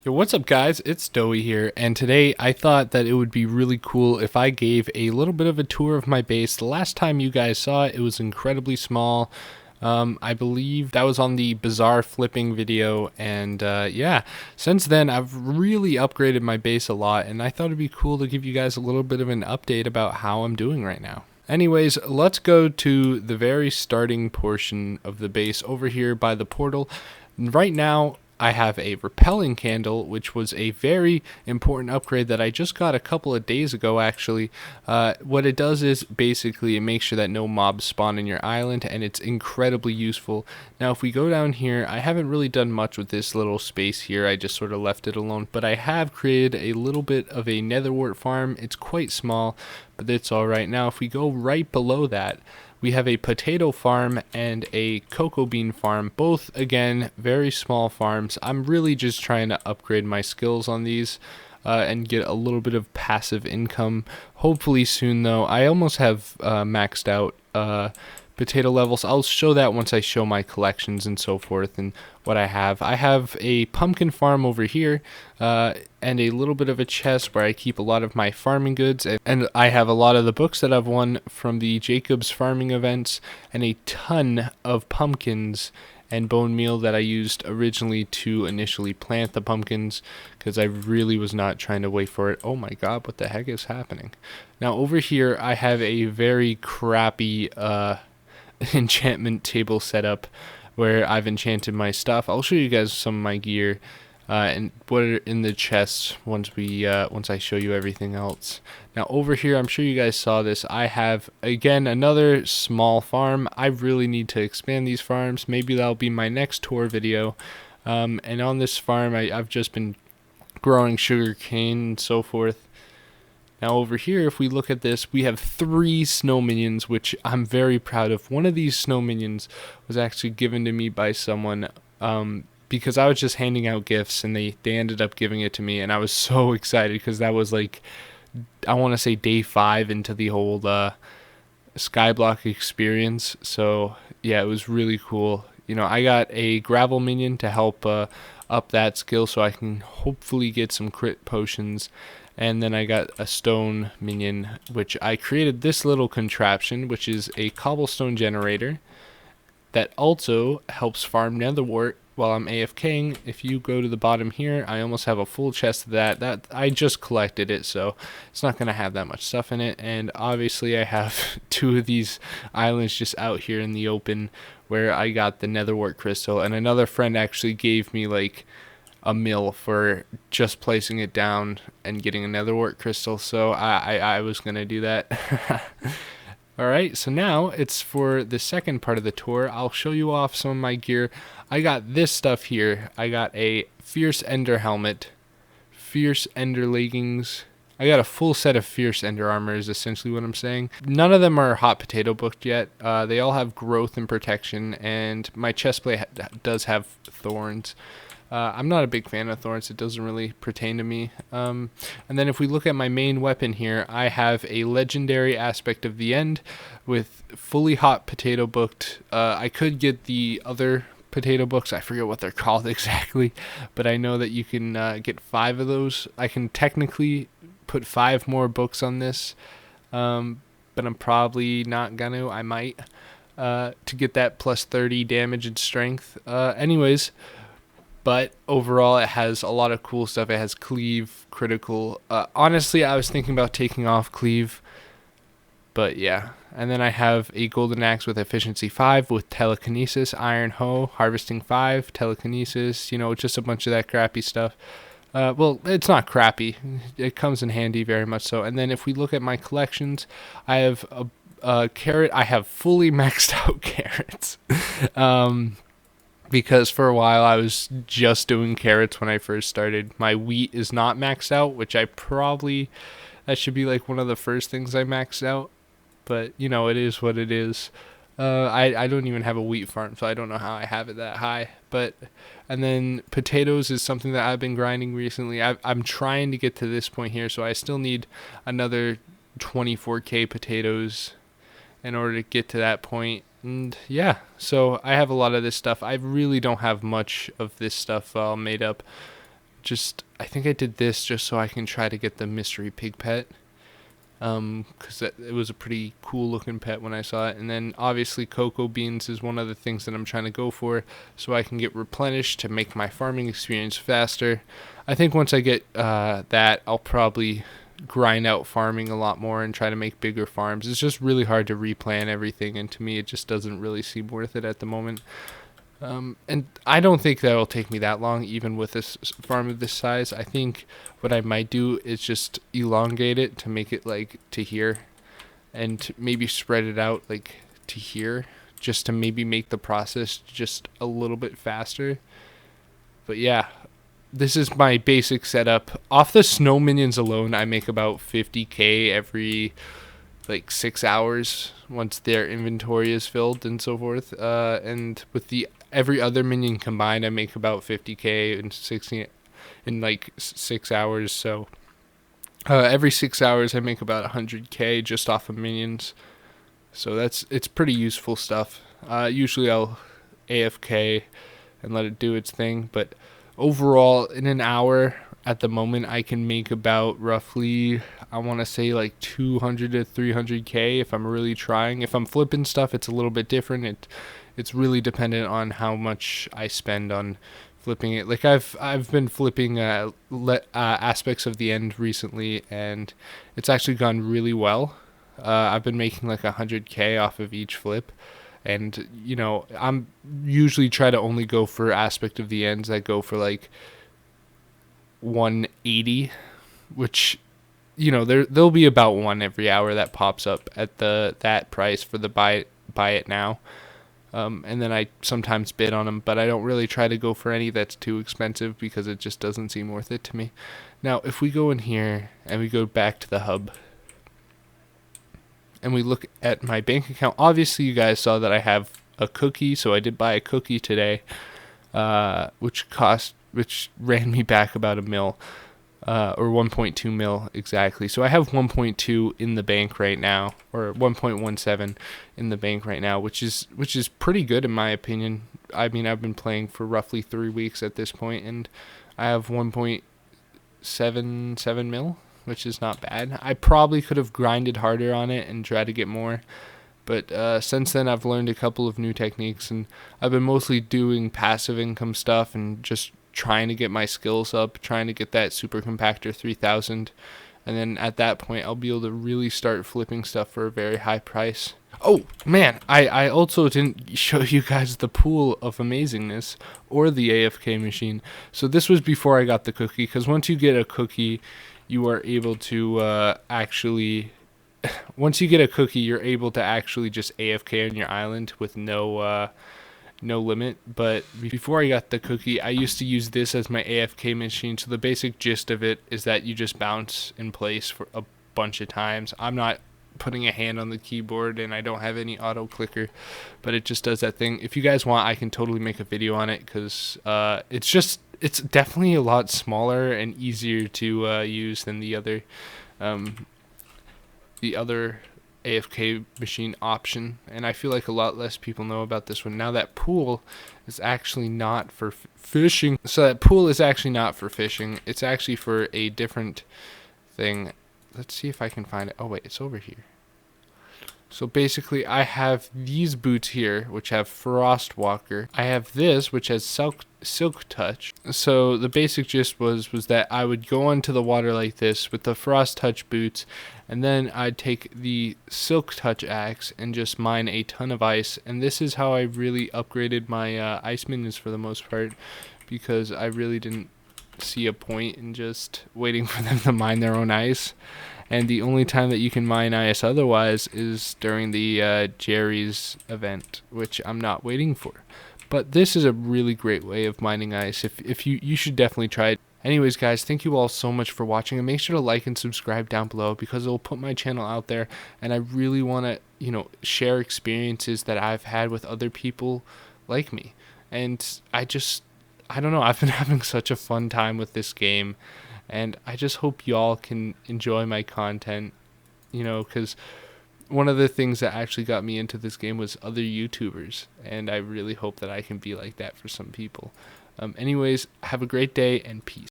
Yo, what's up guys, it's Doey here, and today I thought that it would be really cool if I gave a little bit of a tour of my base. The last time you guys saw it, it was incredibly small. I believe that was on the bizarre flipping video, and yeah, since then I've really upgraded my base a lot, and I thought it'd be cool to give you guys a little bit of an update about how I'm doing right now. Anyways, let's go to the very starting portion of the base over here by the portal. Right now, I have a repelling candle, which was a very important upgrade that I just got a couple of days ago, actually. What it does is basically it makes sure that no mobs spawn in your island, and it's incredibly useful. Now, if we go down here, I haven't really done much with this little space here. I just sort of left it alone, but I have created a little bit of a netherwort farm. It's quite small, but it's all right. Now, if we go right below that, we have a potato farm and a cocoa bean farm, both again very small farms. I'm really just trying to upgrade my skills on these and get a little bit of passive income. Hopefully soon though. I almost have maxed out potato levels. I'll show that once I show my collections and so forth and what I have. I have a pumpkin farm over here and a little bit of a chest where I keep a lot of my farming goods, and I have a lot of the books that I've won from the Jacob's farming events, and a ton of pumpkins and bone meal that I used originally to initially plant the pumpkins, because I really was not trying to wait for it. Oh my god, what the heck is happening? Now over here I have a very crappy enchantment table setup where I've enchanted my stuff. I'll show you guys some of my gear and what are in the chests once I show you everything else. Now over here, I'm sure you guys saw this, I have again another small farm. I really need to expand these farms. Maybe that'll be my next tour video. And on this farm I've just been growing sugar cane and so forth. Now over here, if we look at this, we have 3 snow minions, which I'm very proud of. One of these snow minions was actually given to me by someone because I was just handing out gifts, and they ended up giving it to me, and I was so excited because that was like, I want to say day 5 into the whole skyblock experience. So yeah, it was really cool. You know, I got a gravel minion to help up that skill so I can hopefully get some crit potions. And then I got a stone minion, which I created this little contraption, which is a cobblestone generator that also helps farm netherwort while I'm AFKing. If you go to the bottom here, I almost have a full chest of that I just collected it, so it's not going to have that much stuff in it. And obviously I have 2 of these islands just out here in the open where I got the netherwort crystal, and another friend actually gave me like a mill for just placing it down and getting a netherwort crystal, so I was gonna do that. Alright, so now it's for the second part of the tour. I'll show you off some of my gear. I got this stuff here. I got a fierce ender helmet, fierce ender leggings. I got a full set of fierce ender armor is essentially what I'm saying. None of them are hot potato booked yet. They all have growth and protection, and my chestplate does have thorns. I'm not a big fan of thorns. It doesn't really pertain to me. And then if we look at my main weapon here, I have a legendary aspect of the end with fully hot potato booked. I could get the other potato books. I forget what they're called exactly, but I know that you can get 5 of those. I can technically put 5 more books on this, but I'm probably not gonna. I might to get that plus 30 damage and strength. Anyways. But overall, it has a lot of cool stuff. It has cleave, critical. Honestly, I was thinking about taking off cleave, but yeah. And then I have a golden axe with efficiency 5 with telekinesis, iron hoe, harvesting 5, telekinesis. You know, just a bunch of that crappy stuff. Well, it's not crappy. It comes in handy very much so. And then if we look at my collections, I have a carrot. I have fully maxed out carrots. Because for a while I was just doing carrots when I first started. My wheat is not maxed out, which that should be like one of the first things I maxed out. But, you know, it is what it is. I don't even have a wheat farm, so I don't know how I have it that high. And then potatoes is something that I've been grinding recently. I'm trying to get to this point here, so I still need another 24k potatoes in order to get to that point. And yeah, so I have a lot of this stuff. I really don't have much of this stuff made up. I think I did this just so I can try to get the mystery pig pet. Because it was a pretty cool looking pet when I saw it. And then obviously cocoa beans is one of the things that I'm trying to go for, so I can get replenished to make my farming experience faster. I think once I get that, I'll probably grind out farming a lot more and try to make bigger farms. It's just really hard to replan everything, and to me it just doesn't really seem worth it at the moment. And I don't think that'll take me that long, even with this farm of this size. I think what I might do is just elongate it to make it like to here, and maybe spread it out like to here, just to maybe make the process just a little bit faster. But yeah, this is my basic setup. Off the snow minions alone, I make about 50k every like 6 hours once their inventory is filled and so forth. And with the every other minion combined, I make about 50k in like 6 hours. So every 6 hours, I make about 100k just off of minions. So it's pretty useful stuff. Usually I'll AFK and let it do its thing, but overall in an hour at the moment I can make about roughly, I want to say like 200 to 300k if I'm really trying. If I'm flipping stuff, it's a little bit different. It's really dependent on how much I spend on flipping it. Like I've been flipping aspects of the end recently, and it's actually gone really well. I've been making like 100k off of each flip, and you know, I'm usually try to only go for aspect of the ends that go for like 180, which, you know, there'll be about one every hour that pops up at that price for the buy it now. And then I sometimes bid on them, but I don't really try to go for any that's too expensive because it just doesn't seem worth it to me. Now, if we go in here and we go back to the hub and we look at my bank account, obviously you guys saw that I have a cookie, so I did buy a cookie today, which ran me back about $1 million, or 1.2 mil exactly. So I have 1.2 in the bank right now, or 1.17 in the bank right now, which is pretty good in my opinion. I mean, I've been playing for roughly 3 weeks at this point, and I have 1.77 mil, which is not bad. I probably could have grinded harder on it and tried to get more, but since then I've learned a couple of new techniques, and I've been mostly doing passive income stuff and just trying to get my skills up, trying to get that super compactor 3000, and then at that point I'll be able to really start flipping stuff for a very high price. Oh man, I also didn't show you guys the pool of amazingness, or the AFK machine. So this was before I got the cookie, because once you get a cookie, you are able to once you get a cookie, you're able to actually just AFK on your island with no limit. But before I got the cookie, I used to use this as my AFK machine. So the basic gist of it is that you just bounce in place for a bunch of times. I'm not putting a hand on the keyboard, and I don't have any auto clicker, but it just does that thing. If you guys want, I can totally make a video on it, because it's definitely a lot smaller and easier to use than the other AFK machine option, and I feel like a lot less people know about this one. Now that pool is actually not for fishing. So that pool is actually not for fishing. It's actually for a different thing. Let's see if I can find it. Oh wait, it's over here. So basically I have these boots here, which have Frost Walker. I have this, which has Silk Touch. So the basic gist was that I would go onto the water like this with the Frost Touch boots, and then I'd take the Silk Touch axe and just mine a ton of ice. And this is how I really upgraded my ice minions for the most part, because I really didn't see a point in just waiting for them to mine their own ice. And the only time that you can mine ice otherwise is during the Jerry's event, which I'm not waiting for. But this is a really great way of mining ice. If you should definitely try it. Anyways, guys, thank you all so much for watching, and make sure to like and subscribe down below, because it'll put my channel out there, and I really want to, you know, share experiences that I've had with other people like me. And I don't know, I've been having such a fun time with this game, and I just hope y'all can enjoy my content, you know, because one of the things that actually got me into this game was other YouTubers, and I really hope that I can be like that for some people. Anyways, have a great day, and peace.